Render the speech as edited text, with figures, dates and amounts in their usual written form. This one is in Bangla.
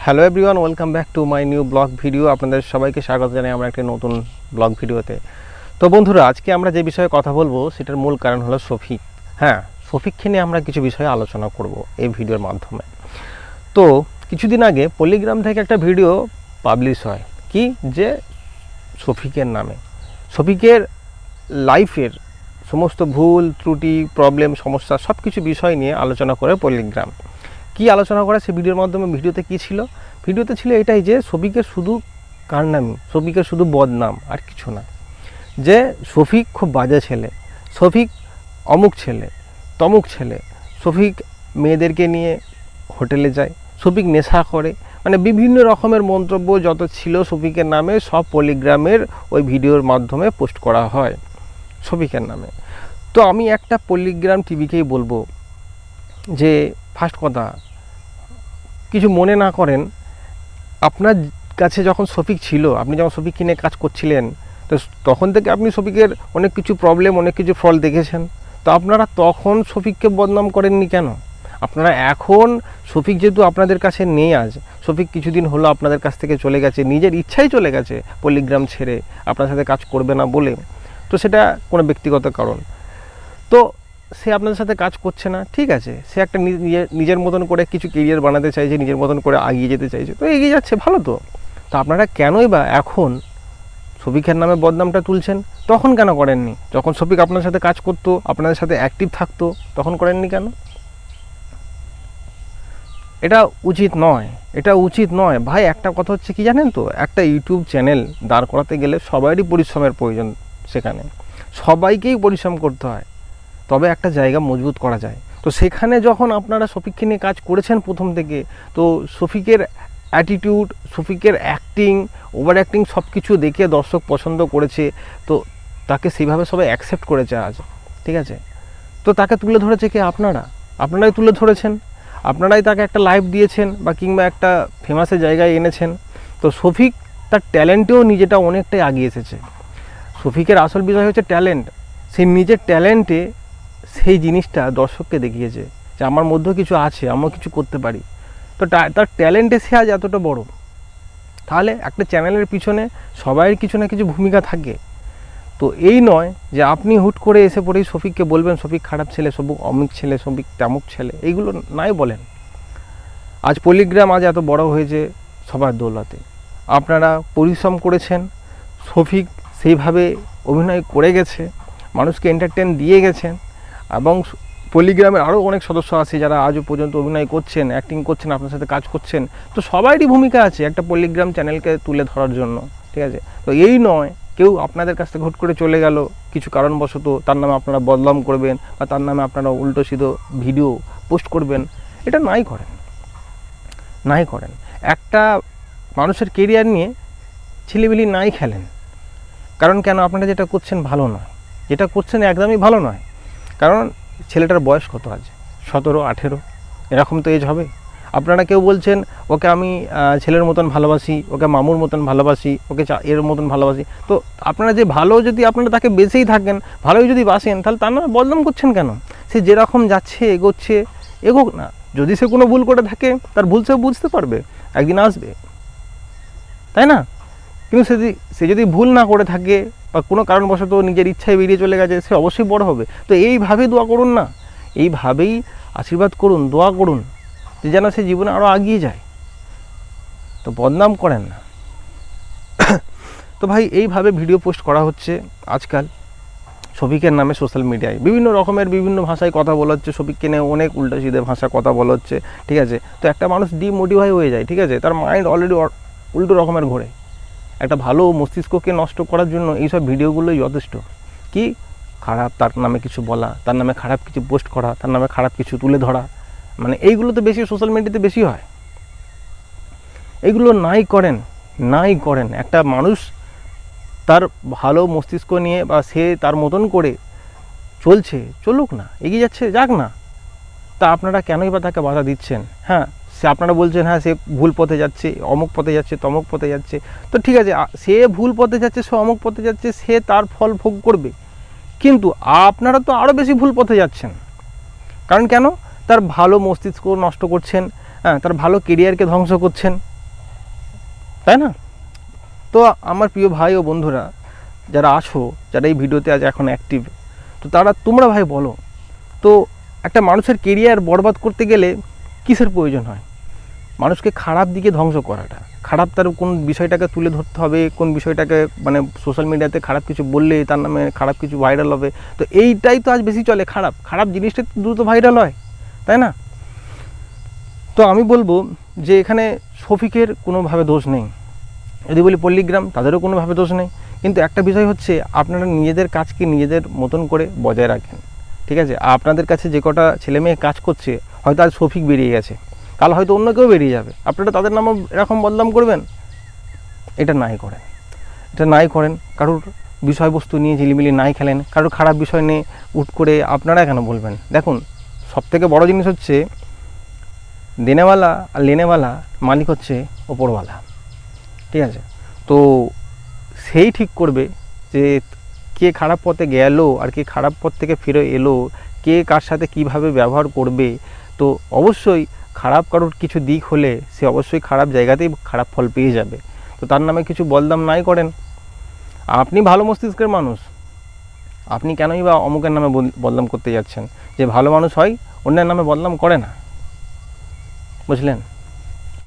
Hello everyone, welcome back to my new blog video. আপনাদের সবাইকে স্বাগত জানাই আমরা একটা নতুন ব্লগ ভিডিওতে। তো বন্ধুরা, আজকে আমরা যে বিষয়ে কথা বলবো সেটার মূল কারণ হলো শফিক। হ্যাঁ, শফিককে নিয়ে আমরা কিছু বিষয়ে আলোচনা করব এই ভিডিওর মাধ্যমে। তো কিছুদিন আগে পল্লিগ্রাম থেকে একটা ভিডিও পাবলিশ হয় কি যে শফিকের নামে, শফিকের লাইফের সমস্ত ভুল ত্রুটি, প্রবলেম, সমস্যা সব কিছু বিষয় নিয়ে আলোচনা করে পল্লিগ্রাম। কি আলোচনা করা সে ভিডিওর মাধ্যমে? ভিডিওতে কি ছিল? ভিডিওতে ছিল এটাই যে শফিকের শুধু কারনামি, শফিকের শুধু বদনাম, আর কিছু না। যে শফিক খুব বাজে ছেলে, শফিক অমুক ছেলে, তমুক ছেলে, শফিক মেয়েদেরকে নিয়ে হোটেলে যায়, শফিক নেশা করে, মানে বিভিন্ন রকমের মন্তব্য যত ছিল শফিকের নামে সব পল্লিগ্রামের ওই ভিডিওর মাধ্যমে পোস্ট করা হয় শফিকের নামে। তো আমি একটা পল্লিগ্রাম টিভিকেই বলবো যে ফার্স্ট কথা, কিছু মনে না করেন, আপনার কাছে যখন শফিক ছিল, আপনি যখন শফিক কিনে কাজ করছিলেন, তো তখন থেকে আপনি শফিকের অনেক কিছু প্রবলেম, অনেক কিছু ফল দেখেছেন। তো আপনারা তখন শফিককে বদনাম করেননি কেন? আপনারা এখন, শফিক যেহেতু আপনাদের কাছে নেই, আজ শফিক কিছুদিন হলো আপনাদের কাছ থেকে চলে গেছে, নিজের ইচ্ছাই চলে গেছে পল্লিগ্রাম ছেড়ে, আপনার সাথে কাজ করবে না বলে। তো সেটা কোনো ব্যক্তিগত কারণ। তো সে আপনাদের সাথে কাজ করছে না, ঠিক আছে, সে একটা নিজের মতন করে কিছু কেরিয়ার বানাতে চাইছে, নিজের মতন করে এগিয়ে যেতে চাইছে, তো এগিয়ে যাচ্ছে, ভালো। তো আপনারা কেনই বা এখন শফিকের নামে বদনামটা তুলছেন? তখন কেন করেননি? যখন শফিক আপনার সাথে কাজ করতো, আপনাদের সাথে অ্যাক্টিভ থাকতো, তখন করেননি কেন? এটা উচিত নয়, এটা উচিত নয় ভাই। একটা কথা হচ্ছে কি জানেন তো, একটা ইউটিউব চ্যানেল দাঁড় করাতে গেলে সবারই পরিশ্রমের প্রয়োজন, সেখানে সবাইকেই পরিশ্রম করতে হয়, তবে একটা জায়গা মজবুত করা যায়। তো সেখানে যখন আপনারা শফিককে নিয়ে কাজ করেছেন প্রথম থেকে, তো শফিকের অ্যাটিটিউড, শফিকের অ্যাক্টিং, ওভার অ্যাক্টিং সব কিছু দেখে দর্শক পছন্দ করেছে, তো তাকে সেইভাবে সবাই অ্যাকসেপ্ট করেছে আজ, ঠিক আছে। তো তাকে তুলে ধরেছে কে? আপনারাই তুলে ধরেছেন, আপনারাই তাকে একটা লাইভ দিয়েছেন বা কিংবা একটা ফেমাসের জায়গায় এনেছেন। তো শফিক তার ট্যালেন্টেও নিজেটা অনেকটাই আগিয়ে এসেছে। শফিকের আসল বিষয় হচ্ছে ট্যালেন্ট। সেই নিজের ট্যালেন্টে সেই জিনিসটা দর্শককে দেখিয়েছে যে আমার মধ্যেও কিছু আছে, আমরা কিছু করতে পারি। তো তার ট্যালেন্টে সে আজ এতটা বড়। তাহলে একটা চ্যানেলের পিছনে সবাইয়ের কিছু না কিছু ভূমিকা থাকে। তো এই নয় যে আপনি হুট করে এসে পড়েই শফিককে বলবেন শফিক খারাপ ছেলে, শফিক অমুক ছেলে, শফিক তেমুক ছেলে, এইগুলো নাই বলেন। আজ পল্লিগ্রাম আজ এত বড় হয়েছে সবার দৌলতে। আপনারা পরিশ্রম করেছেন, শফিক সেইভাবে অভিনয় করে গেছে, মানুষকে এন্টারটেন দিয়ে গেছেন, এবং পল্লিগ্রামের আরও অনেক সদস্য আছে যারা আজও পর্যন্ত অভিনয় করছেন, অ্যাক্টিং করছেন, আপনার সাথে কাজ করছেন। তো সবারই ভূমিকা আছে একটা পল্লিগ্রাম চ্যানেলকে তুলে ধরার জন্য, ঠিক আছে। তো এই নয় কেউ আপনাদের কাছ থেকে হুট করে চলে গেল কিছু কারণবশত, তার নামে আপনারা বদনাম করবেন বা তার নামে আপনারা উল্টো সিধো ভিডিও পোস্ট করবেন, এটা নাই করেন। একটা মানুষের কেরিয়ার নিয়ে ছিলিবিলি নাই খেলেন। কারণ কেন? আপনারা যেটা করছেন ভালো নয়, যেটা করছেন একদমই ভালো নয়। কারণ ছেলেটার বয়স কত? আজ 17-18 এরকম তো এজ হবে। আপনারা কেউ বলছেন ওকে আমি ছেলের মতন ভালোবাসি, ওকে মামুর মতন ভালোবাসি, ওকে এর মতন ভালোবাসি। তো আপনারা যে ভালো, যদি আপনারা তাকে বেঁচেই থাকেন, ভালোই যদি বাসেন, তাহলে তার নামে বদনাম করছেন কেন? সে যেরকম যাচ্ছে, এগোচ্ছে, এগোক না। যদি সে কোনো ভুল করে থাকে, তার ভুল সে বুঝতে পারবে, একদিন আসবে, তাই না? কিন্তু সে যদি ভুল না করে থাকে বা কোনো কারণবশত নিজের ইচ্ছায় বেরিয়ে চলে গেছে, সে অবশ্যই বড় হবে। তো এইভাবেই দোয়া করুন না, এইভাবেই আশীর্বাদ করুন, দোয়া করুন যে যেন সে জীবনে আরও এগিয়ে যায়। তো বদনাম করেন না। তো ভাই, এইভাবে ভিডিও পোস্ট করা হচ্ছে আজকাল শফিকের নামে সোশ্যাল মিডিয়ায়, বিভিন্ন রকমের বিভিন্ন ভাষায় কথা বলা হচ্ছে, শফিককে নিয়ে অনেক উল্টো সিধে ভাষা কথা বলা হচ্ছে, ঠিক আছে। তো একটা মানুষ ডিমোটিভাই হয়ে যায়, ঠিক আছে, তার মাইন্ড অলরেডি উল্টো রকমের ঘোরে। একটা ভালো মস্তিষ্ককে নষ্ট করার জন্য এইসব ভিডিওগুলোই যথেষ্ট। কি খারাপ তার নামে কিছু বলা, তার নামে খারাপ কিছু পোস্ট করা, তার নামে খারাপ কিছু তুলে ধরা, মানে এইগুলো তো বেশি সোশ্যাল মিডিয়াতে বেশি হয়। এইগুলো নাই করেন। একটা মানুষ তার ভালো মস্তিষ্ক নিয়ে বা সে তার মতন করে চলুক না, এগিয়ে যাচ্ছে, যাক না। তা আপনারা কেনই বা তাকে বাধা দিচ্ছেন? হ্যাঁ, সে আপনারা বলছেন হ্যাঁ সে ভুল পথে যাচ্ছে, অমুক পথে যাচ্ছে, তমুক পথে যাচ্ছে। তো ঠিক আছে, সে ভুল পথে যাচ্ছে, সে অমুক পথে যাচ্ছে, সে তার ফল ভোগ করবে। কিন্তু আপনারা তো আরও বেশি ভুল পথে যাচ্ছেন। কারণ কেন? তার ভালো মস্তিষ্ক নষ্ট করছেন, হ্যাঁ, তার ভালো কেরিয়ারকে ধ্বংস করছেন। তাই না? তো আমার প্রিয় ভাই ও বন্ধুরা যারা আছো, যারা এই ভিডিওতে আজ এখন অ্যাক্টিভ, তো তোমরা ভাই বলো তো একটা মানুষের কেরিয়ার বরবাদ করতে গেলে কিসের প্রয়োজন হয়? মানুষকে খারাপ দিকে ধ্বংস করাটা, খারাপ তার কোন বিষয়টাকে তুলে ধরতে হবে, কোন বিষয়টাকে মানে সোশ্যাল মিডিয়াতে খারাপ কিছু বললে তার নামে খারাপ কিছু ভাইরাল হবে, তো এইটাই তো আজ বেশি চলে। খারাপ জিনিসটা দ্রুত ভাইরাল হয়, তাই না? তো আমি বলবো যে এখানে শফিকের কোনোভাবে দোষ নেই, যদি বলি পল্লীগ্রাম তাদেরও কোনোভাবে দোষ নেই, কিন্তু একটা বিষয় হচ্ছে আপনারা নিজেদের কাজকে নিজেদের মতন করে বজায় রাখেন, ঠিক আছে? আপনাদের কাছে যে কটা ছেলে মেয়ে কাজ করছে, হয়তো আজ শফিক বেরিয়ে গেছে, কাল হয়তো অন্য কেউ বেরিয়ে যাবে, আপনারা তাদের নামও এরকম বদনাম করবেন? এটা নাই করেন। কারোর বিষয়বস্তু নিয়ে ঝিলিমিলি নাই খেলেন, কারোর খারাপ বিষয় নিয়ে উঠ করে আপনারা কেন বলবেন? দেখুন, সবথেকে বড় জিনিস হচ্ছে দেনেওয়ালা আর লেনেওয়ালা, মালিক হচ্ছে ওপরওয়ালা, ঠিক আছে? তো সেই ঠিক করবে যে কে খারাপ পথে গেল আর কে খারাপ পথ থেকে ফিরে এলো, কে কার সাথে কিভাবে ব্যবহার করবে। তো অবশ্যই খারাপ কারোর কিছু দিক হলে সে অবশ্যই খারাপ জায়গাতেই খারাপ ফল পেয়ে যাবে। তো তার নামে কিছু বদনাম নাই করেন। আপনি ভালো মস্তিষ্কের মানুষ, আপনি কেনই বা অমুকের নামে বদনাম করতে যাচ্ছেন? যে ভালো মানুষ হয় অন্যের নামে বদনাম করে না, বুঝলেন?